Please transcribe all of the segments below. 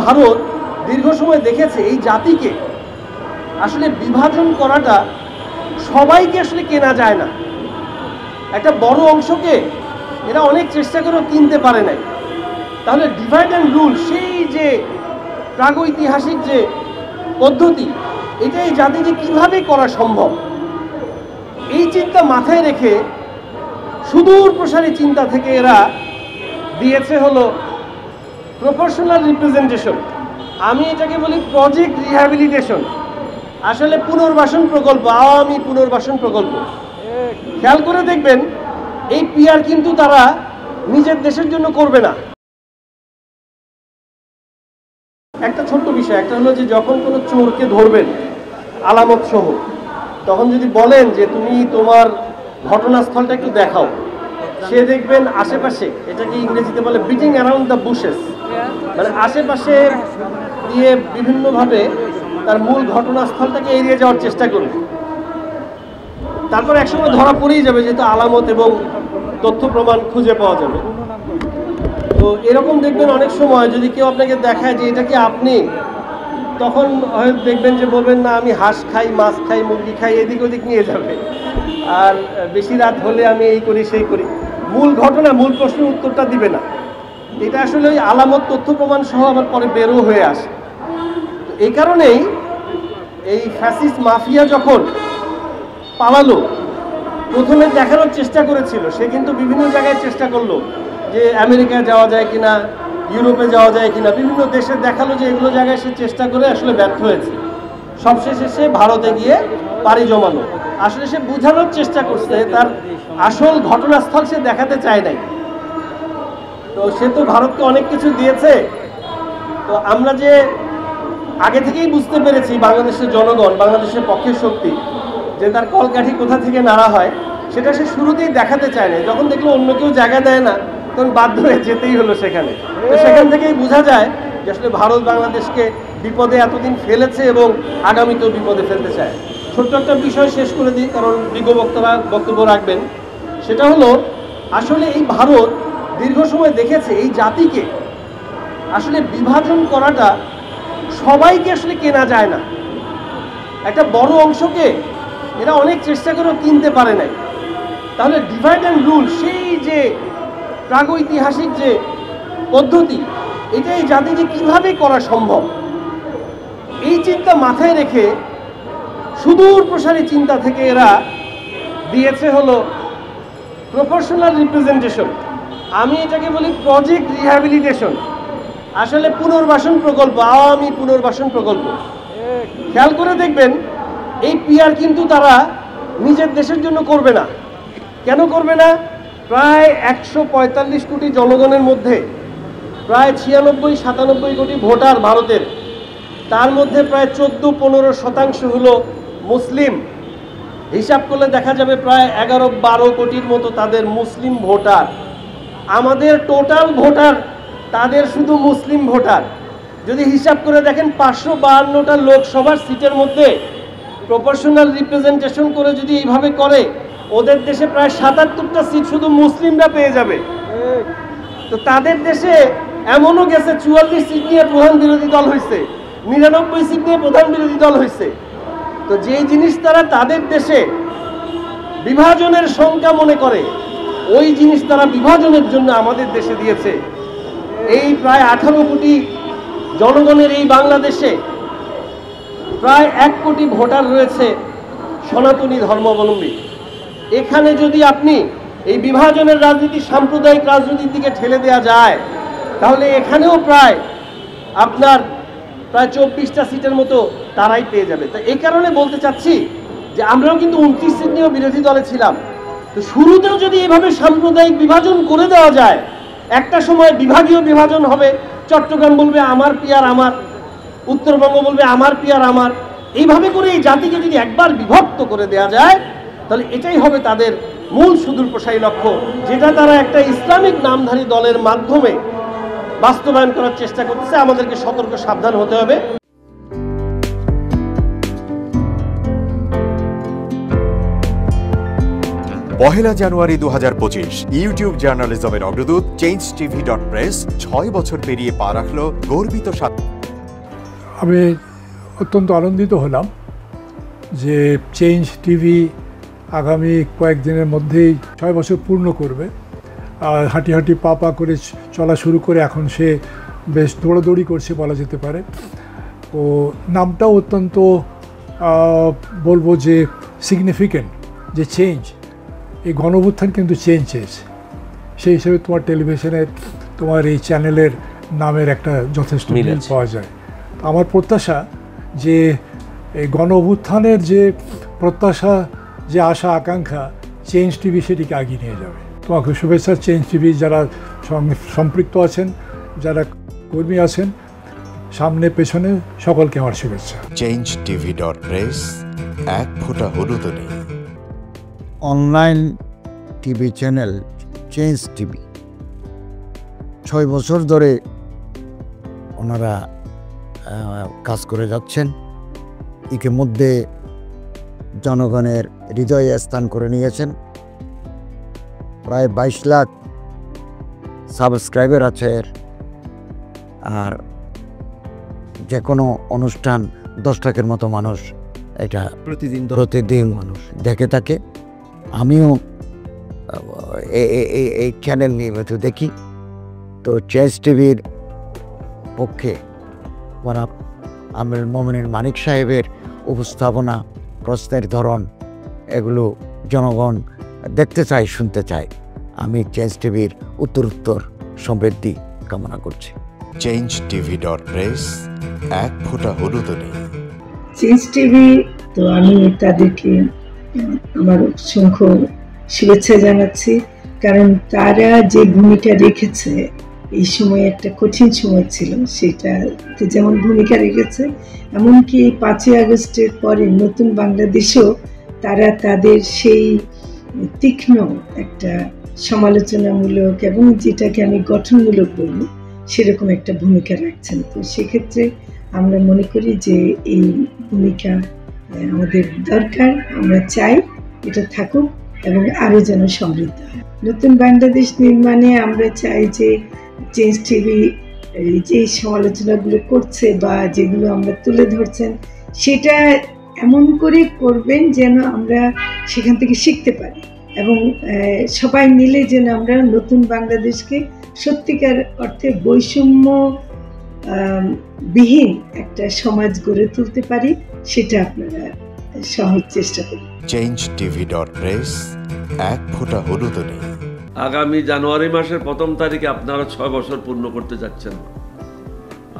ভারত দীর্ঘ সময় দেখেছে এই জাতিকে আসলে বিভাজন করাটা সবাইকে আসলে কেনা যায় না। একটা বড় অংশকে এরা অনেক চেষ্টা করেও কিনতে পারে নাই। তাহলে ডিভাইড অ্যান্ড রুল, সেই যে প্রাগৈতিহাসিক যে পদ্ধতি, এটা এই জাতিকে কিভাবে করা সম্ভব, এই চিন্তা মাথায় রেখে সুদূর প্রসারী চিন্তা থেকে এরা দিয়েছে হলো প্রপোর্শনাল রিপ্রেজেন্টেশন। আমি এটাকে বলি প্রজেক্ট রিহ্যাবিলিটেশন, আসলে পুনর্বাসন প্রকল্প, আওয়ামী পুনর্বাসন প্রকল্প। খেয়াল করে দেখবেন এই পিআর কিন্তু তারা নিজের দেশের জন্য করবে না। একটা ছোট্ট বিষয়, একটা হলো যে যখন কোনো চোরকে ধরবেন আলামত সহ, তখন যদি বলেন যে তুমি তোমার ঘটনাস্থলটা একটু দেখাও, সে দেখবেন আশেপাশে, এটাকে ইংরেজিতে বলে বিটিং অ্যারাউন্ড দ্য বুশেস, মানে আশেপাশে দিয়ে বিভিন্নভাবে তার মূল ঘটনাস্থলটাকে এড়িয়ে যাওয়ার চেষ্টা করবে। তারপর একসময় ধরা পড়েই যাবে, যেহেতু আলামত এবং তথ্য প্রমাণ খুঁজে পাওয়া যাবে। তো এরকম দেখবেন অনেক সময় যদি কেউ আপনাকে দেখায় যে এটা কি আপনি, তখন হয়তো দেখবেন যে বলবেন না আমি হাঁস খাই, মাছ খাই, মুরগি খাই, এদিক ওদিক নিয়ে যাবে। আর বেশি রাত হলে আমি এই করি সেই করি, মূল ঘটনা মূল প্রশ্নের উত্তরটা দিবে না। এটা আসলে ওই আলামত তথ্য প্রমাণ সহ আবার পরে বেরো হয়ে আসে। এই কারণেই এই ফ্যাসিস্ট মাফিয়া যখন পালালো, প্রথমে দেখানোর চেষ্টা করেছিল, সে কিন্তু বিভিন্ন জায়গায় চেষ্টা করলো যে আমেরিকায় যাওয়া যায় কিনা, ইউরোপে যাওয়া যায় কিনা, বিভিন্ন দেশে দেখালো যে এগুলো জায়গায় সে চেষ্টা করে আসলে ব্যর্থ হয়েছে। সবশেষে সে ভারতে গিয়ে পাড়ি জমানো। আসলে সে বোঝানোর চেষ্টা করছে, তার আসল ঘটনাস্থল সে দেখাতে চায় নাই। তো সে তো ভারতকে অনেক কিছু দিয়েছে। তো আমরা যে আগে থেকেই বুঝতে পেরেছি বাংলাদেশের জনগণ, বাংলাদেশের পক্ষের শক্তি, যে তার কলকাঠি কোথা থেকে নাড়া হয়, সেটা সে শুরুতেই দেখাতে চায় না। যখন দেখলো অন্য কেউ জায়গা দেয় না, তখন বাধ্য হয়ে যেতেই হলো সেখানে। তো সেখান থেকেই বোঝা যায় যে আসলে ভারত বাংলাদেশকে বিপদে এতদিন ফেলেছে এবং আগামীতেও বিপদে ফেলতে চায়। ছোট্ট একটা বিষয় শেষ করে দিই, কারণ বিজ্ঞ বক্তারা বক্তব্য রাখবেন। সেটা হলো আসলে এই ভারত দীর্ঘ সময় দেখেছে এই জাতিকে আসলে বিভাজন করাটা সবাইকে আসলে কেনা যায় না। একটা বড় অংশকে এরা অনেক চেষ্টা করেও কিনতে পারে নাই। তাহলে ডিভাইড অ্যান্ড রুল, সেই যে প্রাগৈতিহাসিক যে পদ্ধতি, এটা এই জাতিকে কিভাবে করা সম্ভব, এই চিন্তা মাথায় রেখে সুদূর প্রসারী চিন্তা থেকে এরা দিয়েছে হলো প্রপোর্শনাল রিপ্রেজেন্টেশন। আমি এটাকে বলি প্রজেক্ট রিহ্যাবিলিটেশন, আসলে পুনর্বাসন প্রকল্প, আওয়ামী পুনর্বাসন প্রকল্প। খেয়াল করে দেখবেন এই পিআর কিন্তু তারা নিজের দেশের জন্য করবে না। কেন করবে না? প্রায় 145 কোটি জনগণের মধ্যে প্রায় 96-97 কোটি ভোটার ভারতের, তার মধ্যে প্রায় 14-15% হলো মুসলিম। হিসাব করলে দেখা যাবে প্রায় 11-12 কোটির মতো তাদের মুসলিম ভোটার। আমাদের টোটাল ভোটার তাদের শুধু মুসলিম ভোটার। যদি হিসাব করে দেখেন 552টা লোকসভার সিটের মধ্যে প্রপোর্শনাল রিপ্রেজেন্টেশন করে যদি এইভাবে করে, ওদের দেশে প্রায় 77টা সিট শুধু মুসলিমরা পেয়ে যাবে। তো তাদের দেশে এমনও গেছে 44 সিট নিয়ে প্রধান বিরোধী দল হয়েছে, 99 সিট নিয়ে প্রধান বিরোধী দল হয়েছে। তো যেই জিনিস তারা তাদের দেশে বিভাজনের সংখ্যা মনে করে, ওই জিনিস তারা বিভাজনের জন্য আমাদের দেশে দিয়েছে। এই প্রায় 18 কোটি জনগণের এই বাংলাদেশে প্রায় 1 কোটি ভোটার রয়েছে সনাতনী ধর্মাবলম্বী। এখানে যদি আপনি এই বিভাজনের রাজনীতি, সাম্প্রদায়িক রাজনীতির দিকে ঠেলে দেওয়া যায়, তাহলে এখানেও প্রায় আপনার প্রায় 24টা সিটের মতো তারাই পেয়ে যাবে। তো এই কারণে বলতে চাচ্ছি যে আমরাও কিন্তু 29 সিট নিয়েও বিরোধী দলে ছিলাম। তো শুরুতেও যদি এভাবে সাম্প্রদায়িক বিভাজন করে দেওয়া যায়, একটা সময় বিভাগীয় বিভাজন হবে। চট্টগ্রাম বলবে আমার পিয়ার আমার, উত্তরবঙ্গ বলবে আমার পিয়ার আমার। এইভাবে করে এই জাতিকে যদি একবার বিভক্ত করে দেওয়া যায়, তাহলে এটাই হবে তাদের মূল সুদূর প্রসারী লক্ষ্য, যেটা তারা একটা ইসলামিক নামধারী দলের মাধ্যমে বাস্তবায়ন করার চেষ্টা করতেছে। আমাদেরকে সতর্ক সাবধান হতে হবে। পহেলা জানুয়ারি 2025 ইউটিউব জার্নালিজমের অগ্রদূত চেঞ্জটিভি.প্রেস 6 বছর পেরিয়ে পা রাখল গর্বিত আমি অত্যন্ত আনন্দিত হলাম যে চেঞ্জ টিভি আগামী কয়েকদিনের মধ্যেই 6 বছর পূর্ণ করবে। হাঁটি হাঁটি পা পা করে চলা শুরু করে এখন সে বেশ দৌড়াদৌড়ি করছে বলা যেতে পারে। ও নামটাও অত্যন্ত বলবো যে সিগনিফিক্যান্ট, যে চেঞ্জ, এই গণঅভ্যুত্থান কিন্তু চেঞ্জ চেয়েছে। সেই হিসেবে তোমার টেলিভিশনের, তোমার এই চ্যানেলের নামের একটা যথেষ্ট মিল পাওয়া যায়। আমার প্রত্যাশা যে এই গণঅভ্যুত্থানের যে প্রত্যাশা, যে আশা আকাঙ্ক্ষা, চেঞ্জ টিভি সেটিকে এগিয়ে নিয়ে যাবে। তোমাকে শুভেচ্ছা। চেঞ্জ টিভি যারা সম্পৃক্ত আছেন, যারা কর্মী আছেন, সামনে পেছনে সকলকে আমার শুভেচ্ছা। changetv.press, এক ফোঁটা হলুদও নেই। Online TV channel change TV 6 বছর ধরে ওনারা কাজ করে যাচ্ছেন। ইতিমধ্যে জনগণের হৃদয়ে স্থান করে নিয়েছেন। প্রায় 22 লাখ সাবস্ক্রাইবার আছে। আর যে কোনো অনুষ্ঠান 10 লাখের মতো মানুষ এটা প্রতিদিন মানুষ দেখে থাকে। আমিও এই চ্যানেল নিয়মিত দেখি। তো চেঞ্জ টিভির পক্ষে আমির মোমিনুল মানিক সাহেবের উপস্থাপনা, প্রশ্নের ধরন, এগুলো জনগণ দেখতে চায়, শুনতে চায়। আমি চেঞ্জ টিভির উত্তরোত্তর সমৃদ্ধি কামনা করছি। changetv.press, এক ফোঁটা হলুদও নেই। চেঞ্জ টিভি, তো আমি তাদেরকে আমার অসংখ্য শুভেচ্ছা জানাচ্ছি, কারণ তারা যে ভূমিকা রেখেছে এই সময়, একটা কঠিন সময় ছিল, সেটাতে যেমন ভূমিকা রেখেছে, এমনকি 5ই আগস্টের পরে নতুন বাংলাদেশেও তারা তাদের সেই তীক্ষ্ণ একটা সমালোচনামূলক এবং যেটাকে আমি গঠনমূলক বলব সেরকম একটা ভূমিকা রাখছেন। তো সেক্ষেত্রে আমরা মনে করি যে এই ভূমিকা আমাদের দরকার, আমরা চাই এটা থাকুক এবং আরও যেন সমৃদ্ধ হয়। নতুন বাংলাদেশ নির্মাণে আমরা চাই যে চেঞ্জ টিভি যে সমালোচনাগুলো করছে বা যেগুলো আমরা তুলে ধরছেন, সেটা এমন করে করবেন যেন আমরা সেখান থেকে শিখতে পারি এবং সবাই মিলে যেন আমরা নতুন বাংলাদেশকে সত্যিকার অর্থে বৈষম্য বিহীন একটা সমাজ গড়ে তুলতে পারি, সেটা আপনারা সহজ চেষ্টা করুন। changetv.press, এক ফোঁটা হলুদও নেই। আগামী জানুয়ারি মাসের 1ম তারিখে আপনারা 6 বছর পূর্ণ করতে যাচ্ছেন।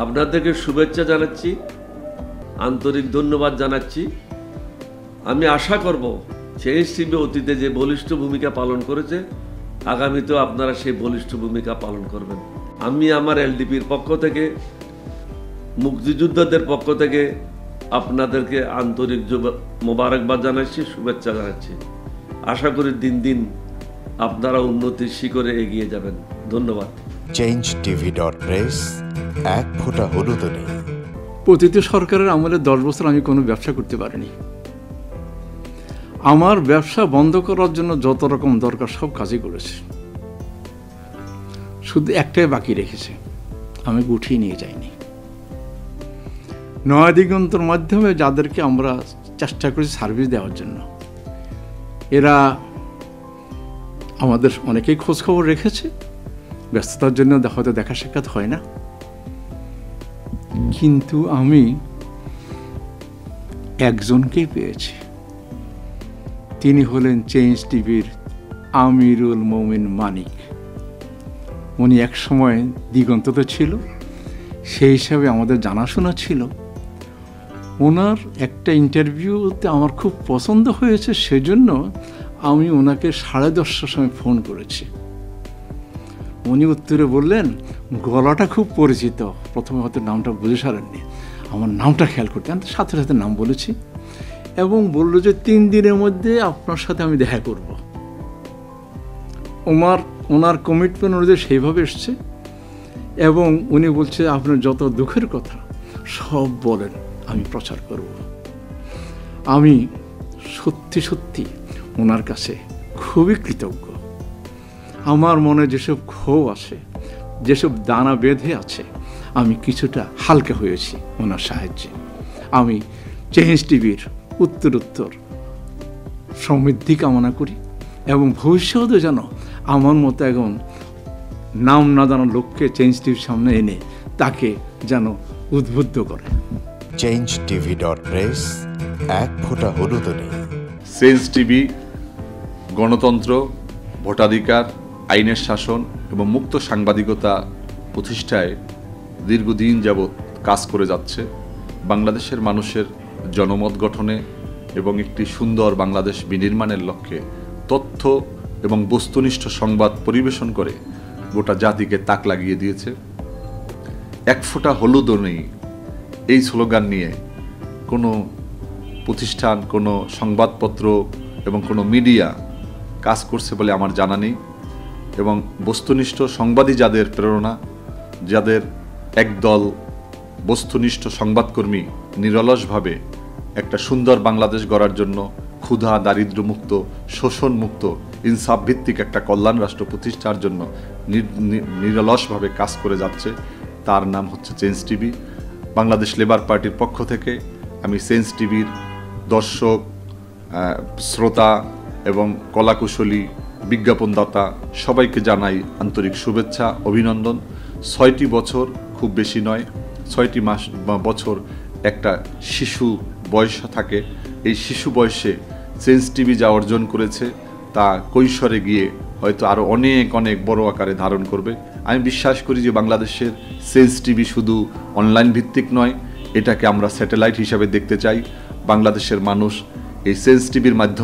আপনাদেরকে শুভেচ্ছা জানাচ্ছি, আন্তরিক ধন্যবাদ জানাচ্ছি। আমি আশা করব চেঞ্জ টিভি অতীতে যে বলিষ্ঠ ভূমিকা পালন করেছে, আগামীতেও আপনারা সেই বলিষ্ঠ ভূমিকা পালন করবেন। আমি আমার এলডিপির পক্ষ থেকে, মুক্তিযোদ্ধাদের পক্ষ থেকে আপনাদেরকে আন্তরিক মোবারকবাদ জানাচ্ছি, শুভেচ্ছা জানাচ্ছি। আশা করি দিন দিন আপনারা উন্নতির শিখরে এগিয়ে যাবেন। ধন্যবাদ। changetv.press, এক ফোঁটা হলুদও নেই। প্রতিটি সরকারের আমলে 10 বছর আমি কোনো ব্যবসা করতে পারিনি। আমার ব্যবসা বন্ধ করার জন্য যত রকম দরকার সব কাজই করেছে, শুধু একটাই বাকি রেখেছে, আমি গুটিয়ে নিয়ে যাইনি। নয়া দিগন্তর মাধ্যমে যাদেরকে আমরা চেষ্টা করেছি সার্ভিস দেওয়ার জন্য, এরা আমাদের অনেকেই খোঁজখবর রেখেছে। ব্যস্ততার জন্য হয়তো দেখা সাক্ষাৎ হয় না, কিন্তু আমি একজনকেই পেয়েছি। তিনি হলেন চেঞ্জ টিভির আমিরুল মোমিন মানিক। উনি এক সময় দিগন্ততে ছিল, সেই হিসাবে আমাদের জানাশোনা ছিল। ওনার একটা ইন্টারভিউতে আমার খুব পছন্দ হয়েছে, সেজন্য আমি ওনাকে 10:30টার সময় ফোন করেছি। উনি উত্তরে বললেন, গলাটা খুব পরিচিত। প্রথমে হয়তো নামটা বুঝে সারেননি, আমার নামটা খেয়াল করতে, আমি সাথে সাথে নাম বলেছি এবং বলল যে 3 দিনের মধ্যে আপনার সাথে আমি দেখা করব। ওনার কমিটমেন্ট অনুযায়ী সেইভাবে এসছে এবং উনি বলছে আপনার যত দুঃখের কথা সব বলেন, আমি প্রচার করব। আমি সত্যি সত্যি ওনার কাছে খুবই কৃতজ্ঞ। আমার মনে যেসব ক্ষোভ আছে, যেসব দানা বেঁধে আছে, আমি কিছুটা হালকা হয়েছি ওনার সাহায্যে। আমি চেঞ্জ টিভির উত্তরোত্তর সমৃদ্ধি কামনা করি এবং ভবিষ্যতে যেন আমার মতো একজন নাম না জানা লোককে চেঞ্জ টিভির সামনে এনে তাকে যেন উদ্বুদ্ধ করে। changetv.press এক ফোঁটা হলুদ নেই। চেঞ্জ টিভি গণতন্ত্র, ভোটাধিকার, আইনের শাসন এবং মুক্ত সাংবাদিকতা প্রতিষ্ঠায় দীর্ঘদিন যাবৎ কাজ করে যাচ্ছে। বাংলাদেশের মানুষের জনমত গঠনে এবং একটি সুন্দর বাংলাদেশ বিনির্মাণের লক্ষ্যে তথ্য এবং বস্তুনিষ্ঠ সংবাদ পরিবেশন করে গোটা জাতিকে তাক লাগিয়ে দিয়েছে। এক ফোঁটা হলুদও নেই এই স্লোগান নিয়ে কোনো প্রতিষ্ঠান, কোনো সংবাদপত্র এবং কোনো মিডিয়া কাজ করছে বলে আমার জানা নেই। এবং বস্তুনিষ্ঠ সংবাদই যাদের প্রেরণা, যাদের একদল বস্তুনিষ্ঠ সংবাদকর্মী নিরলসভাবে একটা সুন্দর বাংলাদেশ গড়ার জন্য ক্ষুধা, দারিদ্র্যমুক্ত, শোষণমুক্ত, ইনসাফ ভিত্তিক একটা কল্যাণ রাষ্ট্র প্রতিষ্ঠার জন্য নিরলসভাবে কাজ করে যাচ্ছে, তার নাম হচ্ছে চেঞ্জ টিভি। বাংলাদেশ লেবার পার্টির পক্ষ থেকে আমি চেঞ্জ টিভির দর্শক, শ্রোতা এবং কলাকুশলী, বিজ্ঞাপনদাতা সবাইকে জানাই আন্তরিক শুভেচ্ছা, অভিনন্দন। 6টি বছর খুব বেশি নয়, 6টি মাস বা বছর একটা শিশু বয়স থাকে। এই শিশু বয়সে চেঞ্জ টিভি যা অর্জন করেছে তা কৈশোরে গিয়ে হয়তো আরও অনেক অনেক বড় আকারে ধারণ করবে। আমি বিশ্বাস করি যে বাংলাদেশের চেঞ্জ টিভি শুধু অনলাইন ভিত্তিক নয়, এটাকে আমরা স্যাটেলাইট হিসাবে দেখতে চাই। বাংলাদেশের মানুষ এই চেঞ্জ টিভির মাধ্যমে